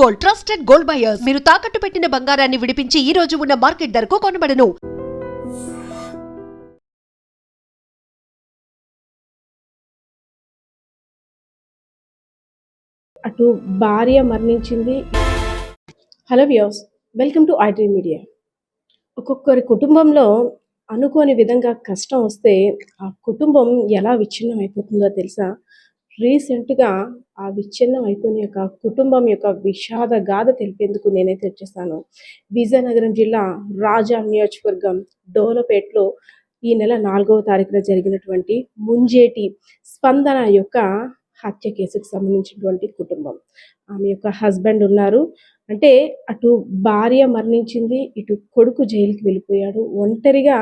Gold, trusted gold buyers. మీరు తాకట్టు పెట్టిన బంగారాన్ని విడిపించి ఈ రోజు ఉన్న మార్కెట్ ధరకు కొనబడను. అటు భార్య మరణించింది. Hello viewers, welcome to iDream media. ఒక్కొక్కరి కుటుంబంలో అనుకోని విధంగా కష్టం వస్తే ఆ కుటుంబం ఎలా విచ్ఛిన్నం అయిపోతుందో తెలుసా? రీసెంట్గా ఆ విచ్ఛిన్నం అయిపోయిన యొక్క కుటుంబం యొక్క విషాద గాథ తెలిపేందుకు నేనైతే వచ్చేసాను. విజయనగరం జిల్లా రాజాం నియోజకవర్గం డోలపేటలో ఈ నెల 4వ తారీఖున జరిగినటువంటి ముంజేటి స్పందన యొక్క హత్య కేసుకు సంబంధించినటువంటి కుటుంబం. ఆమె యొక్క హస్బెండ్ ఉన్నారు. అంటే అటు భార్య మరణించింది, ఇటు కొడుకు జైలుకి వెళ్ళిపోయాడు. ఒంటరిగా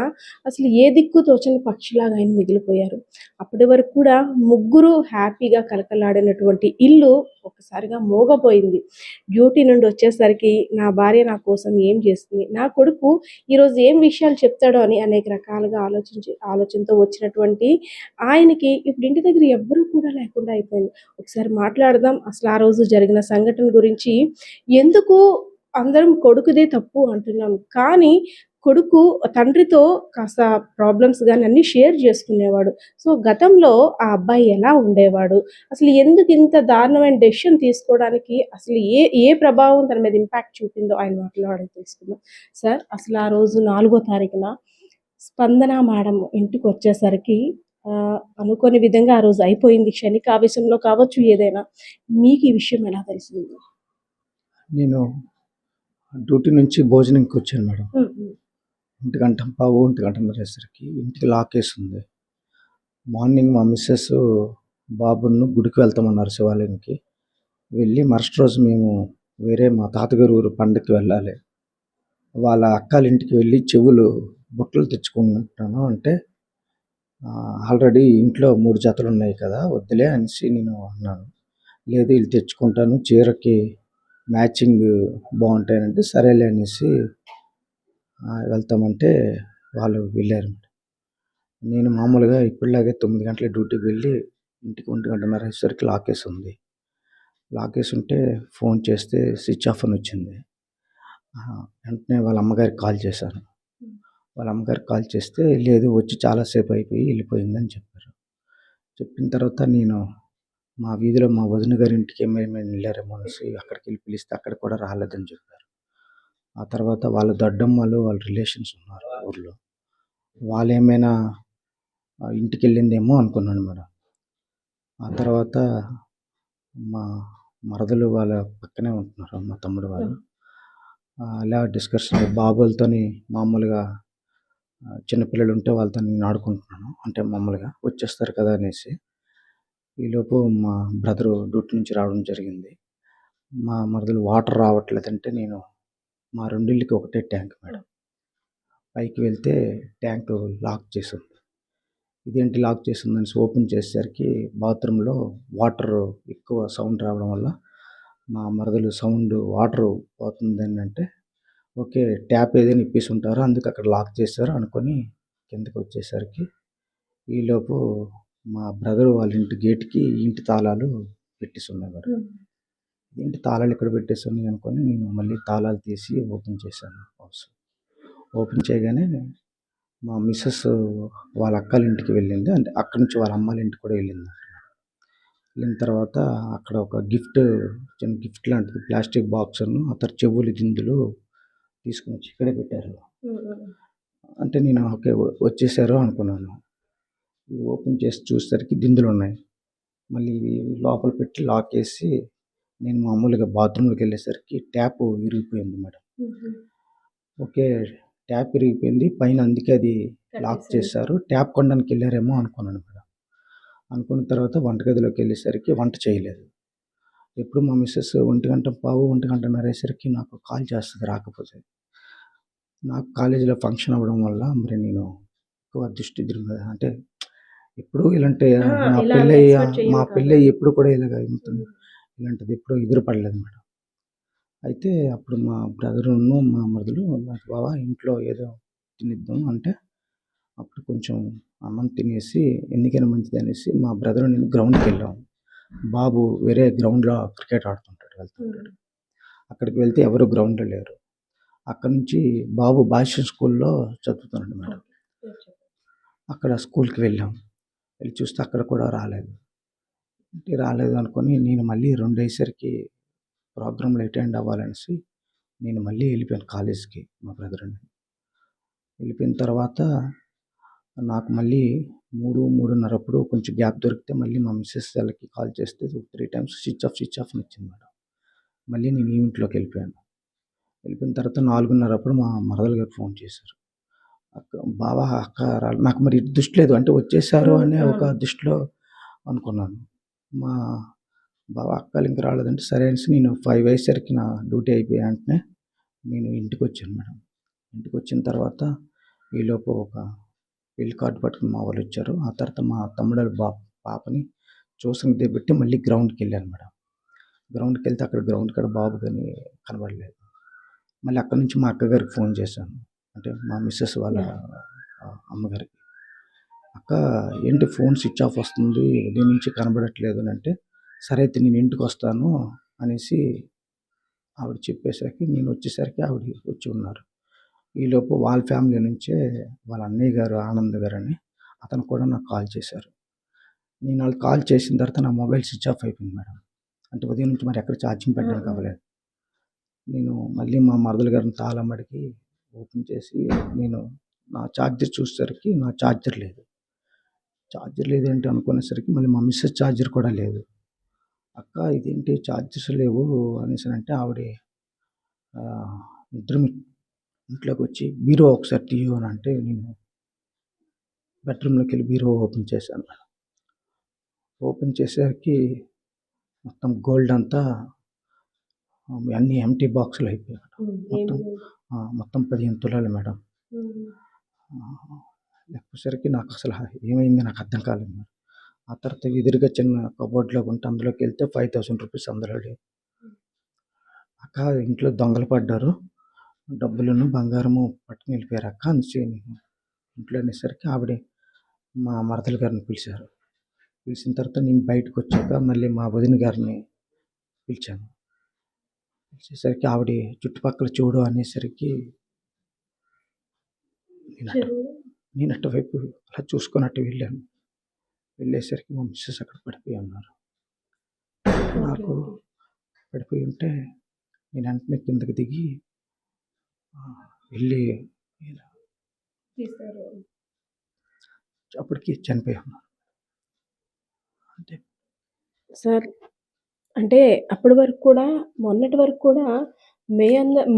అసలు ఏ దిక్కు తోచని పక్షిలాగా ఆయన మిగిలిపోయారు. అప్పటి వరకు కూడా ముగ్గురు హ్యాపీగా కలకలాడినటువంటి ఇల్లు ఒక్కసారిగా మోగపోయింది. డ్యూటీ నుండి వచ్చేసరికి నా భార్య నా కోసం ఏం చేస్తుంది, నా కొడుకు ఈరోజు ఏం విషయాలు చెప్తాడో అని అనేక రకాలుగా ఆలోచనతో వచ్చినటువంటి ఆయనకి ఇప్పుడు ఇంటి దగ్గర ఎవ్వరూ కూడా లేకుండా అయిపోయింది. ఒకసారి మాట్లాడదాం అసలు ఆ రోజు జరిగిన సంఘటన గురించి. ఎందుకు అందరం కొడుకుదే తప్పు అంటున్నాం, కానీ కొడుకు తండ్రితో కాస్త ప్రాబ్లమ్స్ కానీ అన్నీ షేర్ చేసుకునేవాడు. సో గతంలో ఆ అబ్బాయి ఎలా ఉండేవాడు, అసలు ఎందుకు ఇంత దారుణమైన డెసిషన్ తీసుకోవడానికి అసలు ఏ ప్రభావం తన మీద ఇంపాక్ట్ చూపిందో ఆయన మాట్లాడడం తెలుసుకుందాం. సార్, అసలు ఆ రోజు 4వ తారీఖున స్పందన మేడం ఇంటికి వచ్చేసరికి అనుకోని విధంగా ఆ రోజు అయిపోయింది. క్షణికావేశంలో కావచ్చు ఏదైనా. మీకు ఈ విషయం ఎలా తెలిసింది? నేను డ్యూటీ నుంచి భోజనంకి వచ్చాను మేడం. 1:15 ఇంటికి లాక్ వేసి ఉంది. మార్నింగ్ మా మిస్సెస్ బాబును గుడికి వెళ్తామన్నారు, శివాలయంకి. వెళ్ళి మరుసటి రోజు మేము వేరే మా తాతగారు ఊరు పండగకి వెళ్ళాలి. వాళ్ళ అక్కల ఇంటికి వెళ్ళి చెవులు బుట్టలు తెచ్చుకుంటాను అంటే, ఆల్రెడీ ఇంట్లో 3 జతలు ఉన్నాయి కదా, వద్దులే అనేసి నేను అన్నాను. లేదు వీళ్ళు తెచ్చుకుంటాను, చీరకి మ్యాచింగ్ బాగుంటాయంటే సరేలే అనేసి వెళ్తామంటే వాళ్ళు వెళ్ళారు. నేను మామూలుగా ఇప్పటిలాగే 9 గంటల డ్యూటీకి వెళ్ళి ఇంటికి 1:30 లాక్ వేసి ఉంది. లాక్ వేసి ఉంటే ఫోన్ చేస్తే స్విచ్ ఆఫ్ అని వచ్చింది. వెంటనే వాళ్ళ అమ్మగారికి కాల్ చేశాను. వాళ్ళ అమ్మగారికి కాల్ చేస్తే లేదు వచ్చి చాలాసేపు అయిపోయి వెళ్ళిపోయిందని చెప్పారు. చెప్పిన తర్వాత నేను మా వీధిలో మా వదిన గారి ఇంటికి ఏమైనా వెళ్ళారేమో అనేసి అక్కడికి వెళ్ళి పిలిస్తే అక్కడ కూడా రాలేదని చెప్పారు. ఆ తర్వాత వాళ్ళ దొడ్డమ్మలు వాళ్ళ రిలేషన్స్ ఉన్నారు ఊర్లో, వాళ్ళు ఏమైనా ఇంటికి వెళ్ళిందేమో అనుకున్నాను మేడం. ఆ తర్వాత మా మరదలు వాళ్ళ పక్కనే ఉంటున్నారు, మా తమ్ముడు వాళ్ళు. అలా డిస్కషన్ బాబులతోని మామూలుగా చిన్నపిల్లలు ఉంటే వాళ్ళతో నేను ఆడుకుంటున్నాను, అంటే మామూలుగా వచ్చేస్తారు కదా అనేసి. ఈలోపు మా బ్రదరు డ్యూటీ నుంచి రావడం జరిగింది. మా మరదలు వాటర్ రావట్లేదంటే నేను మా రెండిళ్ళకి ఒకటే ట్యాంక్ మేడం. పైకి వెళ్తే ట్యాంక్ లాక్ చేసి ఉంది. ఇదేంటి లాక్ చేసి ఉందని ఓపెన్ చేసేసరికి బాత్రూంలో వాటర్ ఎక్కువ సౌండ్ రావడం వల్ల మా మరదలు సౌండ్ వాటర్ పోతుంది అంటే, ఓకే ట్యాప్ ఏదైనా ఇప్పేసి ఉంటారో అందుకు అక్కడ లాక్ చేశారు అనుకొని కిందకి వచ్చేసరికి ఈలోపు మా బ్రదర్ వాళ్ళ ఇంటి గేట్కి ఇంటి తాళాలు పెట్టేసి ఉన్నాయి మేడం. ఇంటి తాళాలు ఇక్కడ పెట్టేసి ఉన్నాయి అనుకొని నేను మళ్ళీ తాళాలు తీసి ఓపెన్ చేశాను హౌస్. ఓపెన్ చేయగానే మా మిస్సెస్ వాళ్ళ అక్కల ఇంటికి వెళ్ళింది, అంటే అక్కడి నుంచి వాళ్ళ అమ్మాళ్ళ ఇంటికి కూడా వెళ్ళింది. వెళ్ళిన తర్వాత అక్కడ ఒక చిన్న గిఫ్ట్ లాంటిది ప్లాస్టిక్ బాక్స్ను అతను చెవులు దిందులు తీసుకుని వచ్చి ఇక్కడే పెట్టారు. అంటే నేను ఓకే వచ్చేసారు అనుకున్నాను. ఓపెన్ చేసి చూసేసరికి దిందులు ఉన్నాయి. మళ్ళీ లోపల పెట్టి లాక్ వేసి నేను మామూలుగా బాత్రూంలోకి వెళ్ళేసరికి ట్యాప్ విరిగిపోయింది మేడం. ఓకే ట్యాప్ విరిగిపోయింది పైన, అందుకే అది లాక్ చేశారు, ట్యాప్ కొనడానికి వెళ్ళారేమో అనుకున్నాను మేడం. అనుకున్న తర్వాత వంటగదిలోకి వెళ్ళేసరికి వంట చేయలేదు. ఎప్పుడు మా మిస్సెస్ 1:15 నాకు కాల్ చేస్తుంది రాకపోతే. నాకు కాలేజీలో ఫంక్షన్ అవ్వడం వల్ల మరి నేను ఎక్కువ దృష్టి అంటే ఎప్పుడు ఇలాంటి మా పెళ్ళి ఎప్పుడు కూడా ఇలాగ ఉంటుంది, ఇలాంటిది ఎప్పుడు ఎదురుపడలేదు మేడం. అయితే అప్పుడు మా బ్రదరును మా మరదలు బావ ఇంట్లో ఏదో తినిద్దాం అంటే అప్పుడు కొంచెం అన్నం తినేసి ఎందుకైనా మంచిది అనేసి మా బ్రదరు నేను గ్రౌండ్కి వెళ్ళాము. బాబు వేరే గ్రౌండ్లో క్రికెట్ ఆడుతుంటాడు, వెళ్తుంటాడు. అక్కడికి వెళ్తే ఎవరు గ్రౌండ్‌లో లేరు. అక్కడి నుంచి బాబు భాష్యం స్కూల్‌లో చదువుతున్నాడు మేడం. అక్కడ స్కూల్‌కి వెళ్ళాం. వెళ్ళి చూస్తే అక్కడ కూడా రాలేదు. రాలేదు అనుకోని నేను మళ్ళీ 2 అయ్యేసరికి ప్రోగ్రామ్‌లో అటెండ్ అవ్వాలనేసి నేను మళ్ళీ వెళ్ళిపోయాను కాలేజ్‌కి మా బ్రదర్‌ని. వెళ్ళిపోయిన తర్వాత నాకు మళ్ళీ 3, 3:30 అప్పుడు కొంచెం గ్యాప్ దొరికితే మళ్ళీ మా మిసెస్ వాళ్ళకి కాల్ చేస్తే 3 టైమ్స్ స్విచ్ ఆఫ్ అని వచ్చింది మేడం. మళ్ళీ నేను ఇంట్లోకి వెళ్ళిపోయాను. వెళ్ళిపోయిన తర్వాత 4:30 అప్పుడు మా మరదలు గారు ఫోన్ చేశారు. బావ అక్క నాకు మరి దృష్టి లేదు. అంటే వచ్చేసారు అనే ఒక దృష్టిలో అనుకున్నాను. మా బావ అక్కలు ఇంక రాలేదంటే సరే అనేసి నేను 5 అయ్యేసరికి నా డ్యూటీ అయిపోయిన వెంటనే నేను ఇంటికొచ్చాను మేడం. ఇంటికొచ్చిన తర్వాత ఈలోపు ఒక పెళ్లి కార్డ్ పట్టుకొని మా వాళ్ళు వచ్చారు. ఆ తర్వాత మా తమ్ముడోళ్ళ పాపని ట్యూషన్‌కి దిగబెట్టి మళ్ళీ గ్రౌండ్‌కెళ్ళాను మేడం. గ్రౌండ్‌కెళ్తే అక్కడ గ్రౌండ్ కాడ బాబు గాని కనబడలేదు. మళ్ళీ అక్కడి నుంచి మా అక్కగారికి ఫోన్ చేశాను. అంటే మా మిసెస్ వాళ్ళ అమ్మగారికి. అక్క ఏంటి ఫోన్ స్విచ్ ఆఫ్ వస్తుంది. ఉదయం నుంచి కనబడట్లేదు అనంటే, సరే అయితే నేను ఇంటికొస్తాను అనేసి ఆవిడ చెప్పేసరికి నేను వచ్చేసరికి ఆవిడ వచ్చి ఉన్నారు. ఈలోపు వాళ్ళ ఫ్యామిలీ నుంచే వాళ్ళ అన్నయ్య గారు ఆనంద్ గారని అతను కూడా నాకు కాల్ చేశారు. నేను వాళ్ళకి కాల్ చేసిన తర్వాత నా మొబైల్ స్విచ్ ఆఫ్ అయిపోయింది మేడం. అంటే ఉదయం నుంచి మరి ఎక్కడ ఛార్జింగ్ పెట్టడానికి అవ్వలేదు. నేను మళ్ళీ మా మరదలు గారిని తాళం అడిగి ఓపెన్ చేసి నేను నా ఛార్జర్ చూసేసరికి నా ఛార్జర్ లేదు. ఛార్జర్ లేదేంటి అనుకునేసరికి మళ్ళీ మా మిసెస్ ఛార్జర్ కూడా లేదు. అక్క ఇదేంటి ఛార్జర్స్ లేవు అనేసనంటే ఆవిడ ఇద్దరం ఇంట్లోకి వచ్చి బీరో ఒకసారి తీయు అని అంటే నేను బెడ్రూమ్‌లోకి వెళ్ళి బీరో ఓపెన్ చేశాను. ఓపెన్ చేసేసరికి మొత్తం గోల్డ్ అంతా అన్నీ ఎంప్టీ బాక్సులు అయిపోయాయి. మొత్తం 15 తులాలు మేడం. లెక్కేసరికి నాకు అసలు ఏమైందో నాకు అర్థం కాలేదు మేడం. ఆ తర్వాత ఎదురుగా చిన్న కబోర్డ్‌లో ఉంటే అందులోకి వెళ్తే 5000 రూపీస్ అందులో లేవు. అక్క ఇంట్లో దొంగలు పడ్డారు. డబ్బులును బంగారము పట్టుకొని వెళ్ళిపోయారు అక్క అనేసి నేను ఇంట్లో అనేసరికి ఆవిడ మా మరదలు గారిని పిలిచారు. పిలిచిన తర్వాత నేను బయటకు వచ్చాక మళ్ళీ మా వదిన గారిని పిలిచాను. పిలిచేసరికి ఆవిడ చుట్టుపక్కల చూడు అనేసరికి నేను అటువైపు అలా చూసుకొని అటు వెళ్ళాను. వెళ్ళేసరికి మా మిసెస్ అక్కడ పడిపోయి ఉన్నారు. నాకు పడిపోయి ఉంటే నేను వెంటనే కిందకి దిగి వెళ్ళి అప్పటికి చనిపోయి ఉన్నారు. అంతే. సార్ అంటే అప్పటి వరకు కూడా మొన్నటి వరకు కూడా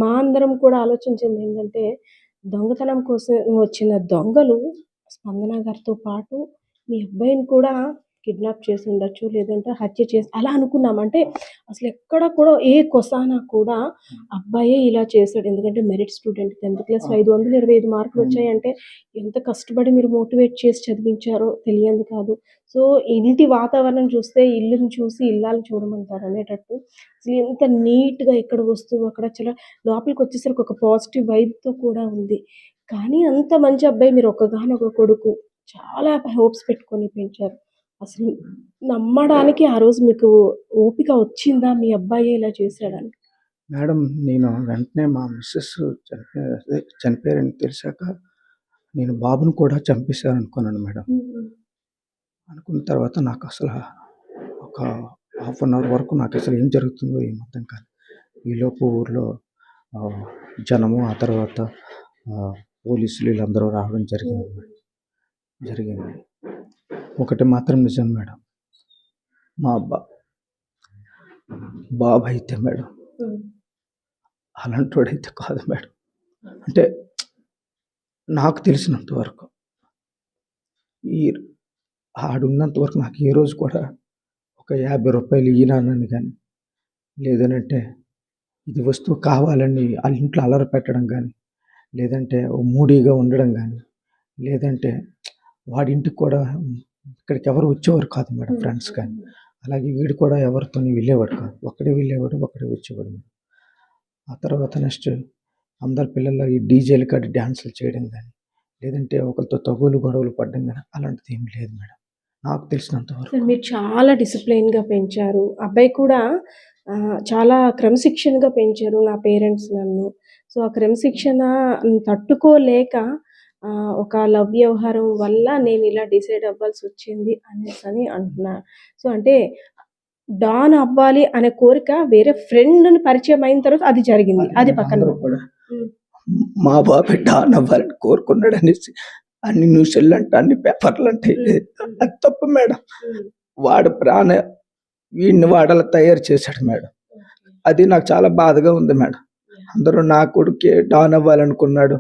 మా అందరం కూడా ఆలోచించింది ఏంటంటే దొంగతనం కోసం వచ్చిన దొంగలు స్పందన గారితో పాటు మీ అబ్బాయిని కూడా కిడ్నాప్ చేసి ఉండొచ్చు, లేదంటే హత్య చేసి అలా అనుకున్నాం. అంటే అసలు ఎక్కడ కూడా ఏ కొసానా కూడా అబ్బాయే ఇలా చేశాడు. ఎందుకంటే మెరిట్ స్టూడెంట్ 10th క్లాస్ 525 మార్కులు వచ్చాయంటే ఎంత కష్టపడి మీరు మోటివేట్ చేసి చదివించారో తెలియంది కాదు. సో ఇంటి వాతావరణం చూస్తే ఇల్లుని చూసి ఇల్లాలని చూడమంటారు అనేటట్టు అసలు ఎంత నీట్‌గా ఎక్కడ వస్తువు అక్కడ చాలా లోపలికి వచ్చేసరికి ఒక పాజిటివ్ వైబ్‌తో కూడా ఉంది. కానీ అంత మంచి అబ్బాయి మీరు ఒక్కగానొక కొడుకు. చాలా హోప్స్ పెట్టుకొని పెంచారు. అసలు నమ్మడానికి ఆ రోజు మీకు ఓపిక వచ్చిందా మీ అబ్బాయే ఇలా చేశాడని? మేడం నేను వెంటనే మా మిసెస్ చనిపోయారని తెలిసాక నేను బాబుని కూడా చంపేశారు అనుకున్నాను మేడం. అనుకున్న తర్వాత నాకు అసలు ఒక హాఫ్ అన్ అవర్ వరకు నాకు అసలు ఏం జరుగుతుందో ఏం అర్థం కాలేదు. ఈలోపు ఊర్లో జనము ఆ తర్వాత పోలీసులు వీళ్ళందరూ రావడం జరిగింది. ఒకటి మాత్రం నిజం మేడం, మా బాబు అయితే మేడం అలాంటి వాడైతే కాదు మేడం. అంటే నాకు తెలిసినంత వరకు ఆడున్నంత వరకు నాకు ఏ రోజు కూడా ఒక 50 రూపాయలు ఈయనని కానీ లేదనంటే ఇది వస్తువు కావాలని వాళ్ళ ఇంట్లో అల్లరి పెట్టడం కానీ లేదంటే మూడీగా ఉండడం కానీ లేదంటే వాడింటికి కూడా ఇక్కడికి ఎవరు వచ్చేవారు కాదు మేడం, ఫ్రెండ్స్ కానీ. అలాగే వీడు కూడా ఎవరితో వెళ్ళేవాడు కాదు, ఒక్కడే వెళ్ళేవాడు, ఒక్కడే వచ్చేవాడు మేడం. ఆ తర్వాత నెక్స్ట్ అందరు పిల్లలు ఈ డీజేలు కాడ డ్యాన్సులు చేయడం కానీ లేదంటే ఒకరితో తగులు గొడవలు పడడం కానీ అలాంటిది ఏం లేదు మేడం. నాకు తెలిసినంత వరకు. సార్ మీరు చాలా డిసిప్లైన్‌గా పెంచారు. అబ్బాయి కూడా చాలా క్రమశిక్షణగా పెంచారు నా పేరెంట్స్ నన్ను. సో, ఆ క్రమశిక్షణ తట్టుకోలేక ఒక లవ్ వ్యవహారం వల్ల నేనిలా డిసైడ్ అవ్వాల్సొచ్చింది అనేసని అంటున్నారు. సో, అంటే డాన్ అవ్వాలి అనే కోరిక వేరే ఫ్రెండ్‌ని పరిచయం అయిన తర్వాత అది జరిగింది. అది పక్కన అందరూ కూడా హ్మ్. మా బాబే డాన్ అవ్వాలని కోరుకున్నాడనేసి అన్ని న్యూస్‌లంట, అన్ని పేపర్‌లంట. అది తప్పు మేడం. హ్మ్. వాడు వీడిని వాడలా తయారు చేశాడు మేడం. అది నాకు చాలా బాధగా ఉంది మేడం. అందరూ నా కొడుకే డాన్ అవ్వాలనుకున్నాడు.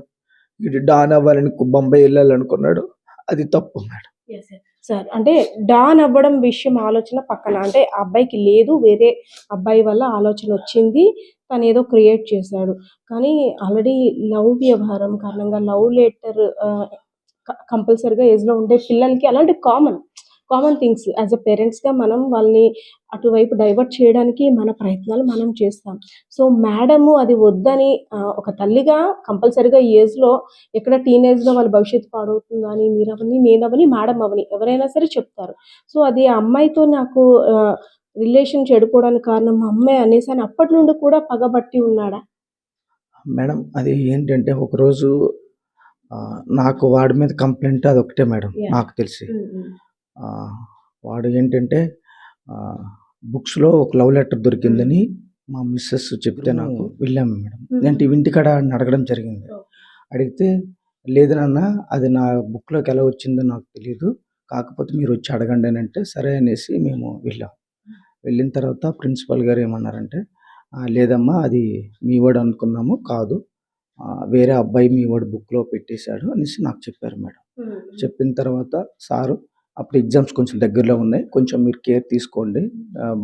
వీడు డాన్ అవ్వాలని బొంబాయి ఎళ్ళాలనుకున్నాడు. అది తప్పు మేడం. యెస్. యెస్. సార్ అంటే డాన్ అవ్వడం విషయం ఆలోచన పక్కన. అంటే ఆ అబ్బాయికి లేదు. వేరే అబ్బాయి వల్ల ఆలోచనొచ్చింది. తనేదో క్రియేట్ చేశాడు. కానీ ఆల్రెడీ లవ్ వ్యవహారం కారణంగా లవ్ లెటర్ కంపల్సరీగా ఏజ్‌లో ఉండే పిల్లలకి అలాంటివి కామన్ థింగ్స్. యాస్ ఎ పేరెంట్స్‌గా మనం వాళ్ళని అటువైపు డైవర్ట్ చేయడానికి మన ప్రయత్నాలు మనం చేస్తాం. సో, మేడము అది వద్దని ఒక తల్లిగా కంపల్సరీగా ఈ ఏజ్‌లో ఎక్కడ టీనేజ్‌లో వాళ్ళ భవిష్యత్తు పాడవుతుందని మీరవని, నేనవని, మేడం అవని ఎవరైనా సరే చెప్తారు. సో, అది ఆ అమ్మాయితో నాకు రిలేషన్ చెడిపోవడానికి కారణం మా అమ్మే అనేసని అప్పటి నుండి కూడా పగబట్టి ఉన్నాడా? మేడం అది ఏంటంటే ఒకరోజు నాకు వాడి మీద కంప్లెయింట్ అదొకటే మేడం యాహ్! నాకు తెలిసి. హ్మ్. హ్మ్. వాడు ఏంటంటే బుక్స్‌లో ఒక లవ్ లెటర్ దొరికిందని మా మిసెస్ చెప్తే నాకు వెళ్ళాము మేడం. ఏంటి ఇంటికాడ ఆడిని అడగడం జరిగింది. అడిగితే లేదు నాన్న అది నా బుక్‌లోకి ఎలా వచ్చిందో నాకు తెలీదు. కాకపోతే మీరొచ్చి అడగండి అనంటే సరే అనేసి మేము వెళ్ళాం. వెళ్ళిన తర్వాత ప్రిన్సిపల్ గారు ఏమన్నారంటే లేదమ్మా అది మీ వాడు అనుకున్నాము కాదు. వేరే అబ్బాయి మీ వాడు బుక్‌లో పెట్టేశాడు అనేసి నాకు చెప్పారు మేడం. హ్మ్. చెప్పిన తర్వాత సారు అప్పుడు ఎగ్జామ్స్ కొంచెం దగ్గరలో ఉన్నాయి. కొంచెం మీరు కేర్ తీసుకోండి.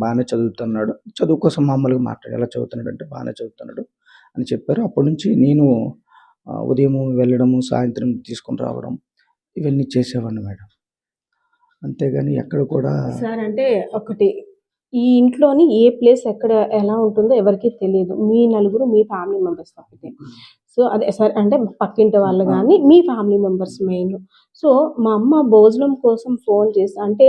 బానే చదువుతున్నాడు. చదువు కోసం మామూలుగా మాట్లాడారు. ఎలా చదువుతున్నాడంటే బానే చదువుతున్నాడు అని చెప్పారు. అప్పటినుంచి నేను ఉదయము వెళ్ళడము, సాయంత్రం తీసుకొని రావడం ఇవన్నీ చేసేవాడిని మేడం. అంతేగాని ఎక్కడ కూడా సార్ అంటే ఒకటి ఈ ఇంట్లోని ఏ ప్లేస్ ఎక్కడ ఎలా ఉంటుందో ఎవరికీ తెలీదు. మీ నలుగురు మీ ఫ్యామిలీ మెంబర్స్ తప్పితే. సో, అదే సార్ అంటే పక్కింటి వాళ్ళు గానీ, మీ ఫ్యామిలీ మెంబర్స్ మెయిన్. సో, మా అమ్మ భోజనం కోసం ఫోన్ చేసి అంటే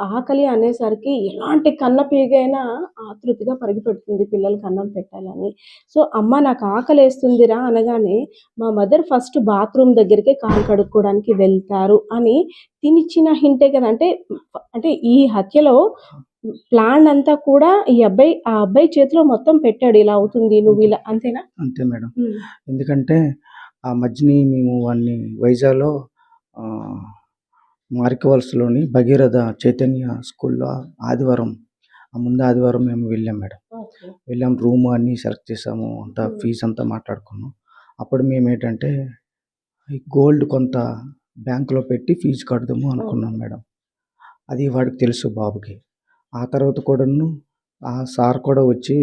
ఆకలి అనేసరికి ఎలాంటి కన్నపీగైనా ఆతృతగా పరిగెపెడుతుంది పిల్లలకి అన్నం పెట్టాలని. సో, అమ్మ నాకు ఆకలేస్తుందిరా అనగానే మా మదర్ ఫస్ట్ బాత్రూమ్ దగ్గరికే కాళ్ళు కడుక్కోవడానికి వెళ్తారు అని తినిచ్చిన హింటే కదా! అంటే ఈ హత్యలో ప్లాన్ అంతా కూడా ఆ అబ్బాయి చేతిలో మొత్తం పెట్టాడు. ఇలా అవుతుంది నువ్విలా అంతేనా? అంతే మేడం. హ్మ్. ఎందుకంటే ఆ మధ్యని మేము వాడిని వైజాగ్‌లో ఆహ్, మారికవలసలోని భగీరథ చైతన్య స్కూల్‌లో ముందు ఆదివారం మేము వెళ్ళాం మేడం. ఓకే. వెళ్ళాం రూమ్ అన్నీ సెలెక్ట్ చేసాము. అంతా హ్మ్. ఫీజ్ అంతా మాట్లాడుకున్నాం. అప్పుడు మేమేంటంటే ఈ గోల్డ్ కొంత బ్యాంక్‌లో పెట్టి ఫీజు కడదాము అనుకున్నాం మేడం. అది వాడికి తెలుసు బాబుకి. ఆ తర్వాత కూడాను ఆ సార్ కూడా వచ్చి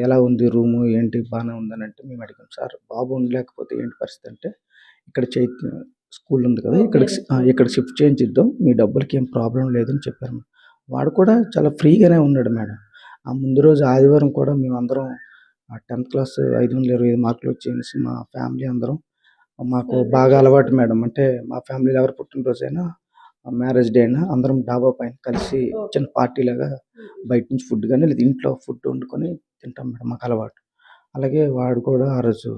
ఎలా ఉంది రూము ఏంటి బానే ఉందనంటే మేము అడిగాం. సార్ బాబు ఉండలేకపోతే ఏంటి పరిస్థితి అంటే ఇక్కడ స్కూల్ ఉంది కదా! ఇక్కడ షిఫ్ట్ చేయించిద్దాం. మీ డబ్బులకి ఏం ప్రాబ్లమ్ లేదని చెప్పారు. వాడు కూడా చాలా ఫ్రీగానే ఉన్నాడు మేడం. ఆ ముందు రోజు ఆదివారం కూడా మేమందరం 10థ్ క్లాస్ 525 మార్కులు వచ్చేసి మా ఫ్యామిలీ అందరం మాకు బాగా అలవాటు మేడం. అంటే మా ఫ్యామిలీలో ఎవరి పుట్టినరోజైనా మ్యారేజ్ డే అయినా అందరం డాబా పైన కలిసి చిన్న పార్టీలాగా బయట నుంచి ఫుడ్ గాని లేదా ఇంట్లో ఫుడ్ వండుకొని తింటాం మేడం. మాకు అలవాటు. అలాగే వాడు కూడా ఆ రోజు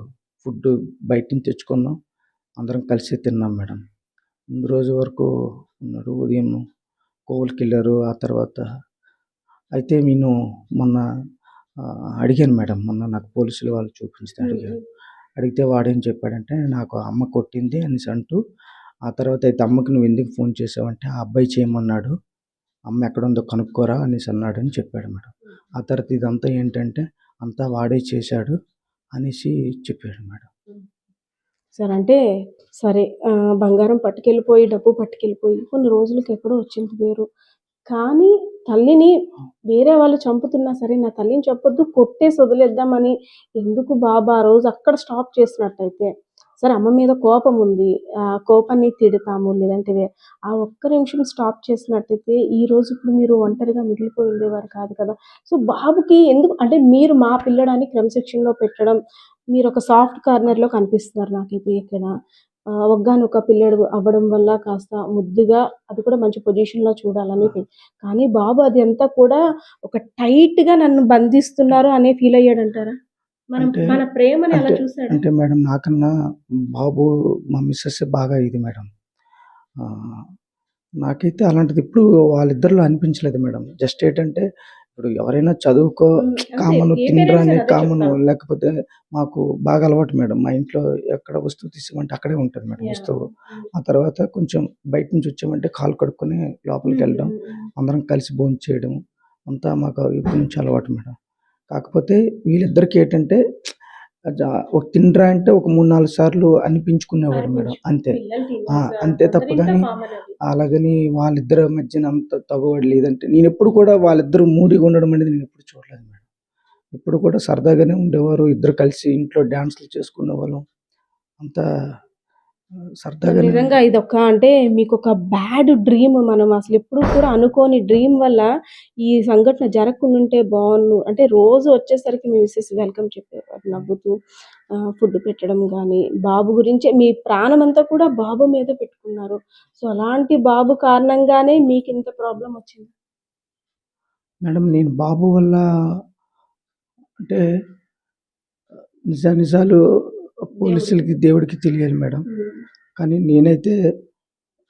ఫుడ్ బయట నుంచి తెచ్చుకున్నాం. అందరం కలిసి తిన్నాం మేడం. ముందు రోజు వరకు ఉన్నాడు. ఉదయం కోవిల్కెళ్లారు. ఆ తర్వాత అయితే నేను మొన్న అడిగాను మేడం. మొన్న నాకు పోలీసులు వాళ్ళు చూపిస్తే అడిగాను. అడిగితే వాడేం చెప్పాడంటే, నాకు అమ్మ కొట్టింది అనేసి అంటూ, ఆ తర్వాత అయితే అమ్మకి నువ్వెందుకు ఫోన్ చేసావంటే, ఆ అబ్బాయి చేయమన్నాడు. అమ్మ ఎక్కడుందో కనుక్కోరా అనేసి అన్నాడని చెప్పాడు మేడం. ఆ తర్వాత ఇదంతా ఏంటంటే, అంతా వాడే చేశాడు అనేసి చెప్పాడు మేడం. సార్ అంటే సరే బంగారం పట్టుకెళ్ళిపోయి, డబ్బు పట్టుకెళ్ళిపోయి కొన్ని రోజులకి ఎక్కడో వచ్చింది వేరు. కానీ తల్లిని వేరే వాళ్ళు చంపుతున్నా సరే, నా తల్లిని చంపొద్దు కొట్టేసి వదిలేద్దామని ఎందుకు బాబు ఆ రోజు అక్కడ స్టాప్ చేసినట్టయితే, సరే అమ్మ మీద కోపం ఉంది. ఆ కోపాన్ని తిడతాము లేదంటే ఆ ఒక్క నిమిషం స్టాప్ చేసినట్టయితే ఈరోజు ఇప్పుడు మీరు ఒంటరిగా మిగిలిపోయి ఉండేవారు కాదు కదా! సో, బాబుకి ఎందుకు అంటే మీరు మా పిల్లాడని క్రమశిక్షణలో పెట్టడం, మీరొక సాఫ్ట్ కార్నర్‌లో కనిపిస్తున్నారు నాకైతే ఇక్కడ. ఒక్గానొక పిల్లాడు అవ్వడం వల్ల కాస్త ముద్దుగా అది కూడా మంచి పొజిషన్‌లో చూడాలని కానీ బాబు అది అంతా కూడా ఒక టైట్‌గా నన్ను బంధిస్తున్నారు అనే ఫీల్ అయ్యాడంటారా? అంటే మన ప్రేమని అలా అంటే చూసాడా? అంటే మేడం నాకన్నా బాబు మా మిసెస్సే బాగా ఇది మేడం. ఆహ్, నాకైతే అలాంటిది ఎప్పుడు వాళ్ళిద్దరిలో అనిపించలేదు మేడం. జస్ట్ ఏంటంటే ఇప్పుడు ఎవరైనా చదువుకో అంతే. కామను, ఏ తినరా పేరెంట్స్ అనే అయినా అదే కామను చెప్తారు. లేకపోతే మాకు బాగా అలవాటు మేడం. మా ఇంట్లో ఎక్కడ వస్తువు తీసామంటే అక్కడే ఉంటది మేడం యాహ్! వస్తువు. హ్మ్. ఆ తర్వాత కొంచెం బయట నుంచి వచ్చామంటే కాళ్ళు కడుక్కొని లోపలికెళ్ళడం, అందరం కలిసి భోంచేయడం అంతా మాకు ఎప్పటి నుంచో అలవాటు మేడం. కాకపోతే వీళ్ళిద్దరికీ ఏంటంటే ఒక తినరా అంటే ఒక 3, 4 సార్లు అనిపించుకునేవారు మేడం. అంతే. పిల్లలు అంతే తప్ప అందరింట్లో గాని కామన్ అది. అలాగని వాళ్ళిద్దరి మధ్యన అంత తగువడు లేదంటే నేనెప్పుడు కూడా వాళ్ళిద్దరూ మూడీగా ఉండడం అనేది నేనెప్పుడు చూడలేదు మేడం. ఎప్పుడు కూడా సరదాగానే ఉండేవారు. ఇద్దరు కలిసి ఇంట్లో డాన్స్‌లు చేసుకునేవాళ్ళం. అంతా సరదాగానే నిజంగా ఇదొక అంటే మీకొక బ్యాడ్ డ్రీమ్ మనం అసలెప్పుడు కూడా అనుకోని డ్రీమ్ వల్ల ఈ సంఘటన జరగకుండుంటే బావున్ను. అంటే రోజు వచ్చేసరికి మీ మిసెస్ వెల్కమ్ చెప్పేవారు నవ్వుతూ. ఫుడ్ పెట్టడం గానీ, బాబు గురించే మీ ప్రాణమంతా కూడా బాబు మీద పెట్టుకున్నారు. సో, అలాంటి బాబు కారణంగానే మీకింత ప్రాబ్లమ్ వచ్చిందా? మేడం నేను బాబు వల్ల అంటే నిజాలు పోలీసులకి, దేవుడికి తెలియాలి మేడం. హ్మ్. కానీ నేనైతే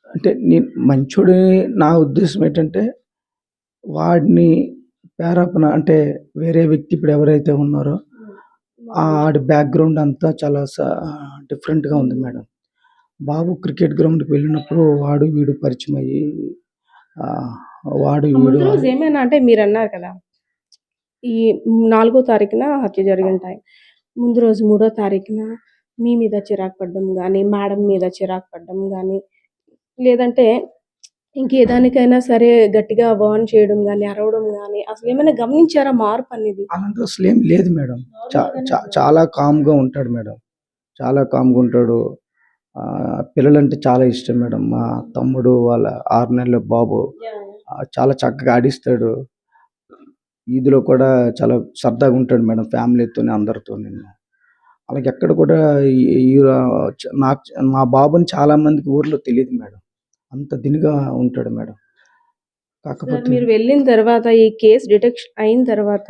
అంటే నేను మంచోడని నా ఉద్దేశ్యం ఏంటంటే వాడిని పేరాపన అంటే వేరే వ్యక్తి ఇప్పుడు ఎవరైతే ఉన్నారో ఆడి బ్యాక్‌గ్రౌండ్ అంతా చాలా డిఫరెంట్‌గా ఉంది మేడం. బాబు క్రికెట్ గ్రౌండ్‌కి వెళ్ళినప్పుడు వాడు, వీడు పరిచయమయ్యి ఆహ్, వాడు, ఆ వీడు ముందు రోజు ఏమైనా అంటే మీరన్నారు కదా! ఈ 4 తారీఖున హత్య జరిగిన టైం. ముందు రోజు 3 తారీఖున మీ మీద చిరాకు పడ్డం గానీ, మేడం మీద చిరాకు పడ్డం గానీ, లేదంటే ఇంకే దానికైనా సరే గట్టిగా వార్న్ చేయడం గానీ, అరవడం గానీ, అసలేమైనా గమనించారా మార్పనేది? అలాంటిది అసలేం లేదు మేడం. చ నార్మల్‌గానే చ ఉన్నారు. చాలా కామ్‌గా ఉంటాడు మేడం. చాలా కామ్‌గా ఉంటాడు. పిల్లలంటే చాలా ఇష్టం మేడం. మా తమ్ముడు వాళ్ళ 6 నెలల బాబు యాహ్! చాలా చక్కగా ఆడిస్తాడు. ఈద్‌లో కూడా చాలా సరదాగా ఉంటాడు మేడం ఫ్యామిలీతోని అందరితోని. అలాగెక్కడ కూడా ఈ ఈ నాకు మా బాబుని చాలా మందికి ఊర్లో తెలీదు మేడం. అంత దినిగా ఉంటాడు మేడం. సార్ కాకపోతే మీరు వెళ్ళిన తర్వాత ఈ కేస్ డిటెక్షన్ అయిన తర్వాత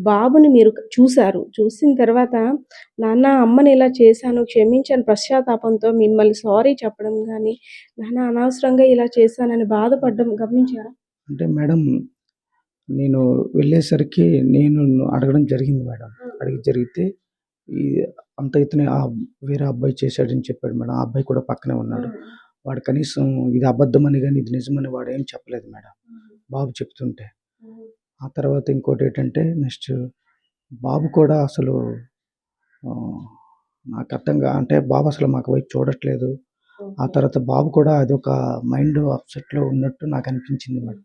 బాబుని మీరు చూసారు. చూసిన తర్వాత నాన్న అమ్మని ఇలా చేశాను క్షమించని పశ్చాత్తాపంతో మిమ్మల్ని సారీ చెప్పడం గానీ, నాన్న అనవసరంగా ఇలా చేశానని బాధపడడం గమనించారా? అంటే మేడం నేను వెళ్ళేసరికి నేను అడగడం జరిగింది మేడం. జరిగితే ఈ అంతా ఇతనే వేరే అబ్బాయి చేశాడని చెప్పాడు మేడం. ఆ అబ్బాయి కూడా పక్కనే ఉన్నాడు. వాడు కనీసం ఇది అబద్ధమని గాని, ఇది నిజమని వాడేం చెప్పలేదు మేడం. బాబు చెప్తుంటే. ఆ తర్వాత ఇంకోటేంటంటే నెక్స్ట్ బాబు కూడా అసలు ఆహ్, నాకర్థంగా అంటే బాబు అసలు మాకు వైపు చూడట్లేదు. ఆ తర్వాత బాబు కూడా అదొక మైండ్ అప్‌సెట్‌లో ఉన్నట్టు నాకనిపించింది మేడం.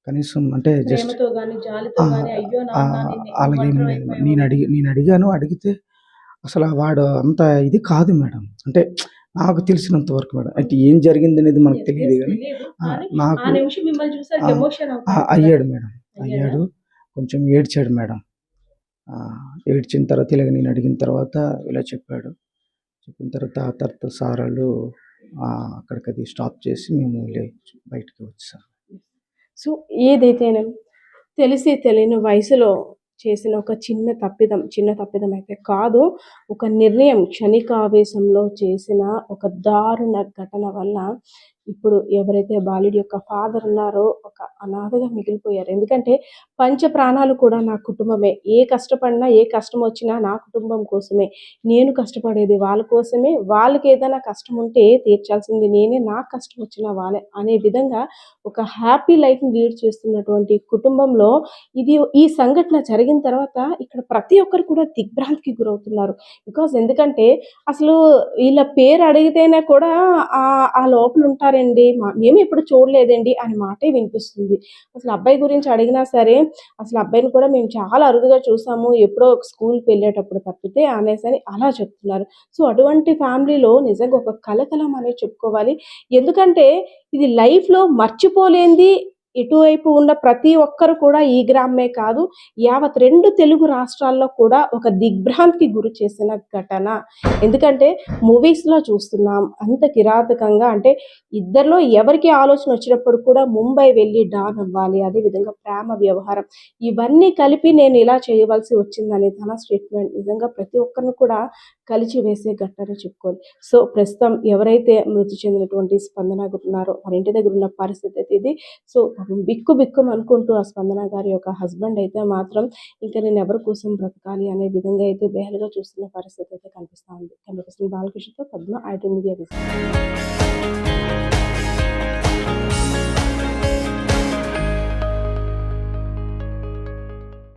కనీసం అంటే జస్ట్ ప్రేమతో గానీ, జాలితో ఆ! గానీ, అయ్యో ఆ! నాన్న నిన్ను అలాగేమి లేదు. ఒంటరైపోయావని నేనడిగాను. అడిగితే అసల వాడు అంత ఇది కాదు మేడం. అంటే నాకు తెలిసినంత వరకు మేడం. అంటే ఏం జరిగిందనేది మనకు తెలీదు గానీ తెలీదు. ఆహ్, కానీ ఆ నాకు నిమిషం మిమ్మల్ని చూసాక ఆ! ఎమోషన్ ఆ! అవుతారు కదా! అయ్యాడు మేడం. అయ్యాడా? అయ్యాడు. కొంచెం ఏడ్చాడు మేడం. ఏడ్చిన తర్వాత ఇలాగ నేను అడిగిన తర్వాత ఇలా చెప్పాడు. చెప్పిన తర్వాత ఆ తర్వాత సారోళ్ళు అక్కడికది స్టాప్ చేసి మేము బయటికి వచ్చేసాం. సో, ఏదైతేనేం తెలిసి తెలియని వయసులో చేసిన ఒక చిన్న తప్పిదం అయితే కాదు. ఒక నిర్ణయం క్షణికావేశంలో చేసిన ఒక దారుణ ఘటన వల్ల ఇప్పుడు ఎవరైతే బాలుడి యొక్క ఫాదర్ ఉన్నారో ఒక అనాథగా మిగిలిపోయారు. ఎందుకంటే పంచ ప్రాణాలు కూడా నా కుటుంబమే. ఏ కష్టపడినా, ఏ కష్టమొచ్చినా నా కుటుంబం కోసమే. నేను కష్టపడేది వాళ్ళ కోసమే. వాళ్ళకేదైనా కష్టం ఉంటే తీర్చాల్సింది నేనే. నాకు కష్టం వచ్చినా వాళ్ళే అనే విధంగా ఒక హ్యాపీ లైఫ్‌ని లీడ్ చేస్తున్నటువంటి కుటుంబంలో ఈ సంఘటన జరిగిన తర్వాత ఇక్కడ ప్రతి ఒక్కరు కూడా దిగ్భ్రాంతికి గురవుతున్నారు. ఎందుకంటే అసలు వీళ్ళ పేరు అడిగితేనే కూడా ఆ లోపల ఉంటారండి. మేము ఎప్పుడు చూడలేదండి అనే మాటే వినిపిస్తుంది. అసలు అబ్బాయి గురించి అడిగినా సరే, అసలు అబ్బాయిని కూడా మేము చాలా అరుదుగా చూసాము. ఎప్పుడో ఒక స్కూల్‌కి వెళ్ళేటప్పుడు తప్పితే అనేసని అలా చెప్తున్నారు. సో, అటువంటి ఫ్యామిలీలో నిజంగా ఒక కలకలం అనేది చెప్పుకోవాలి. ఎందుకంటే ఇది లైఫ్‌లో మర్చిపోలేనిది ఇటువైపు ఉన్న ప్రతి ఒక్కరు కూడా ఈ గ్రామమే కాదు, యావత్ 2 తెలుగు రాష్ట్రాల్లో కూడా ఒక దిగ్భ్రాంతికి గురి చేసిన ఘటన. ఎందుకంటే మూవీస్‌లో చూస్తున్నాం అంత కిరాతకంగా, అంటే ఇద్దరిలో ఎవరికి ఆలోచన వచ్చినప్పుడు కూడా ముంబై వెళ్ళి డాన్ అవ్వాలి, అదేవిధంగా ప్రేమ వ్యవహారం ఇవన్నీ కలిపి నేను ఇలా చేయవలసి వచ్చిందని తన స్టేట్మెంట్ నిజంగా ప్రతి ఒక్కరిని కూడా కలిచివేసే ఘట్టనే చెప్పుకోవాలి. సో, ప్రస్తుతం ఎవరైతే మృతి చెందినటువంటి స్పందన ఉన్నారో వారి ఇంటి దగ్గర ఉన్న పరిస్థితి అయితే ఇది. సో, పాపం బిక్కుబిక్కుమనుకుంటూ ఆ స్పందన గారి యొక్క హస్బెండ్ అయితే మాత్రం ఇంక నేను ఎవరి కోసం బ్రతకాలి అనే విధంగా అయితే బేలగా చూస్తున్న పరిస్థితి అయితే కనిపిస్తా ఉంది. కెమెరా పర్సన్ బాలకృష్ణతో పద్మ, ఐటీ మీడియా విజన్.